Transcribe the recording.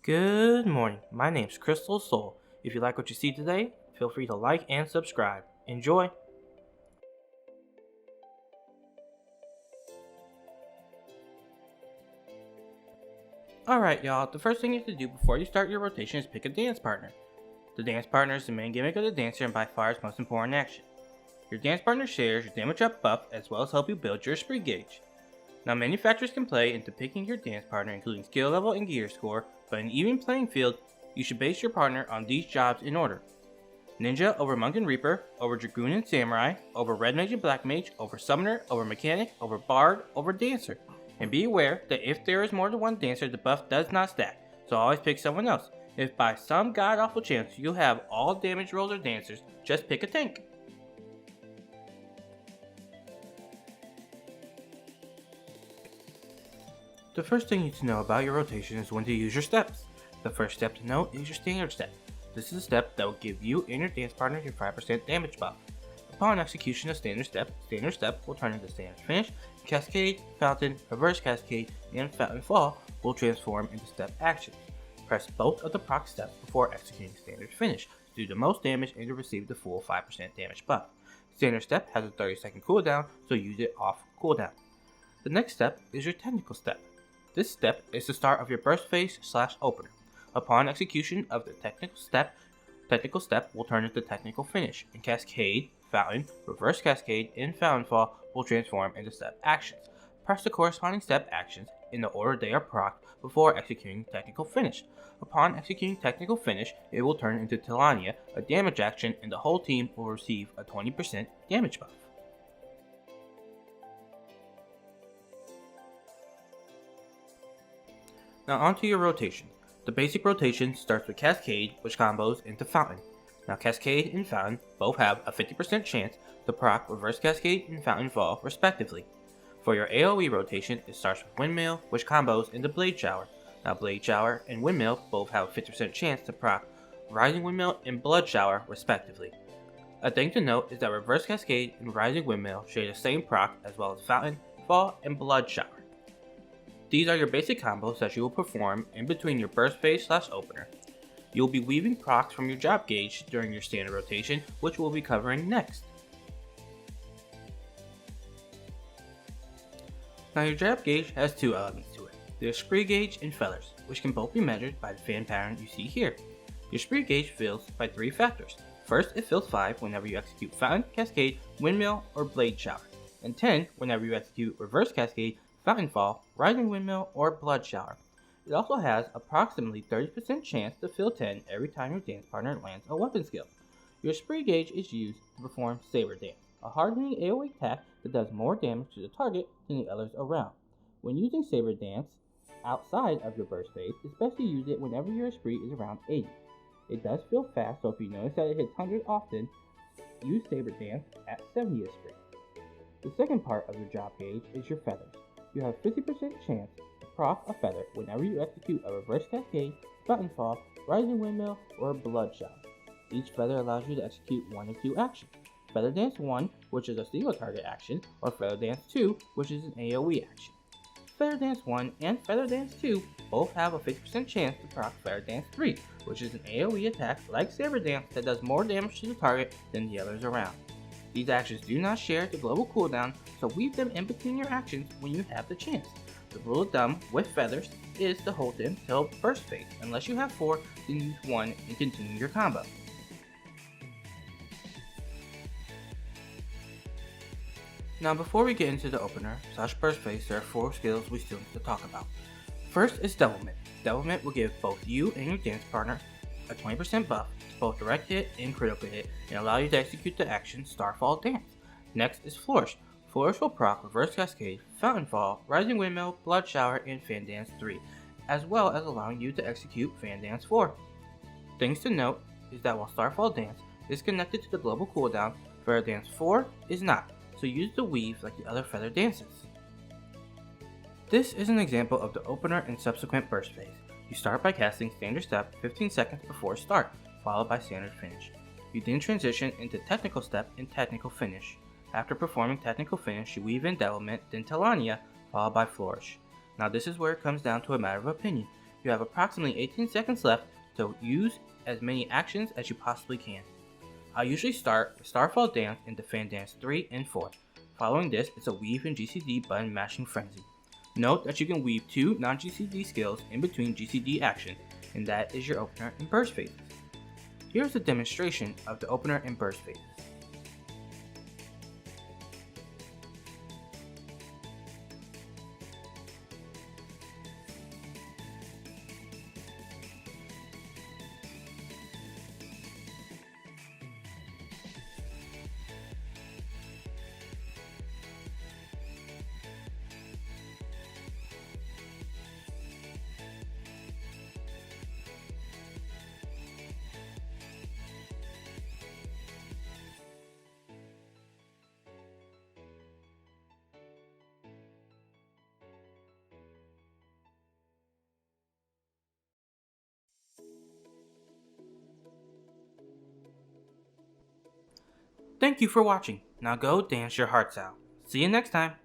Good morning, my name's Crystal Soul. If you like what you see today, feel free to like and subscribe. Enjoy! Alright y'all, the first thing you have to do before you start your rotation is pick a dance partner. The dance partner is the main gimmick of the dancer and by far its most important action. Your dance partner shares your damage up buff as well as help you build your spree gauge. Now manufacturers can play into picking your dance partner including skill level and gear score, but in an even playing field, you should base your partner on these jobs in order. Ninja over Monk and Reaper, over Dragoon and Samurai, over Red Mage and Black Mage, over Summoner, over Mechanic, over Bard, over Dancer. And be aware that if there is more than one Dancer, the buff does not stack, so always pick someone else. If by some god awful chance you have all damage roller dancers, just pick a tank. The first thing you need to know about your rotation is when to use your steps. The first step to know is your standard step. This is a step that will give you and your dance partner your 5% damage buff. Upon execution of standard step will turn into standard finish, cascade, fountain, reverse cascade, and fountain fall will transform into step actions. Press both of the proc steps before executing standard finish to do the most damage and to receive the full 5% damage buff. Standard step has a 30-second cooldown, so use it off cooldown. The next step is your technical step. This step is the start of your burst phase / opener. Upon execution of the technical step will turn into technical finish, and cascade, fountain, reverse cascade, and fountain fall will transform into step actions. Press the corresponding step actions in the order they are procced before executing technical finish. Upon executing technical finish, it will turn into Tilania, a damage action, and the whole team will receive a 20% damage buff. Now onto your rotation. The basic rotation starts with Cascade, which combos into Fountain. Now Cascade and Fountain both have a 50% chance to proc Reverse Cascade and Fountain Fall respectively. For your AoE rotation, it starts with Windmill, which combos into Blade Shower. Now Blade Shower and Windmill both have a 50% chance to proc Rising Windmill and Blood Shower respectively. A thing to note is that Reverse Cascade and Rising Windmill share the same proc as well as Fountain, Fall, and Blood Shower. These are your basic combos that you will perform in between your burst phase / opener. You will be weaving procs from your job gauge during your standard rotation, which we'll be covering next. Now your job gauge has two elements to it. There's spree gauge and feathers, which can both be measured by the fan pattern you see here. Your spree gauge fills by 3 factors. First, it fills 5 whenever you execute Fountain, Cascade, Windmill, or Blade Shower, and 10 whenever you execute Reverse Cascade, Fountain Fall, Rising Windmill, or Blood Shower. It also has approximately 30% chance to fill 10 every time your dance partner lands a weapon skill. Your spree gauge is used to perform Saber Dance, a hardening AoE attack that does more damage to the target than the others around. When using Saber Dance outside of your burst phase, especially use it whenever your spree is around 80. It does feel fast, so if you notice that it hits 100 often, use Saber Dance at 70th spree. The second part of your job gauge is your feathers. You have 50% chance to proc a feather whenever you execute a Reverse Cascade, Fountain Fall, Rising Windmill, or Blood Shower. Each feather allows you to execute 1 or 2 actions. Feather Dance 1, which is a single target action, or Feather Dance 2, which is an AoE action. Feather Dance 1 and Feather Dance 2 both have a 50% chance to proc Feather Dance 3, which is an AoE attack like Saber Dance that does more damage to the target than the others around. These actions do not share the global cooldown, so weave them in between your actions when you have the chance. The rule of thumb with feathers is to hold them till burst phase. Unless you have 4, then use 1 and continue your combo. Now before we get into the opener / burst phase, there are 4 skills we still need to talk about. First is Devilment. Devilment will give both you and your dance partner a 20% buff to both direct hit and critical hit and allow you to execute the action Starfall Dance. Next is Flourish. Flourish will proc Reverse Cascade, Fountain Fall, Rising Windmill, Blood Shower, and Fan Dance 3, as well as allowing you to execute Fan Dance 4. Things to note is that while Starfall Dance is connected to the global cooldown, Feather Dance 4 is not, so use the weave like the other feather dances. This is an example of the opener and subsequent burst phase. You start by casting Standard Step 15 seconds before start, followed by Standard Finish. You then transition into Technical Step and Technical Finish. After performing Technical Finish, you weave in Devilment, then Tilania, followed by Flourish. Now this is where it comes down to a matter of opinion. You have approximately 18 seconds left to use as many actions as you possibly can. I usually start with Starfall Dance into Fan Dance 3 and 4. Following this is a Weave and GCD button mashing frenzy. Note that you can weave 2 non-GCD skills in between GCD actions, and that is your opener and burst phases. Here's a demonstration of the opener and burst phases. Thank you for watching. Now go dance your hearts out. See you next time.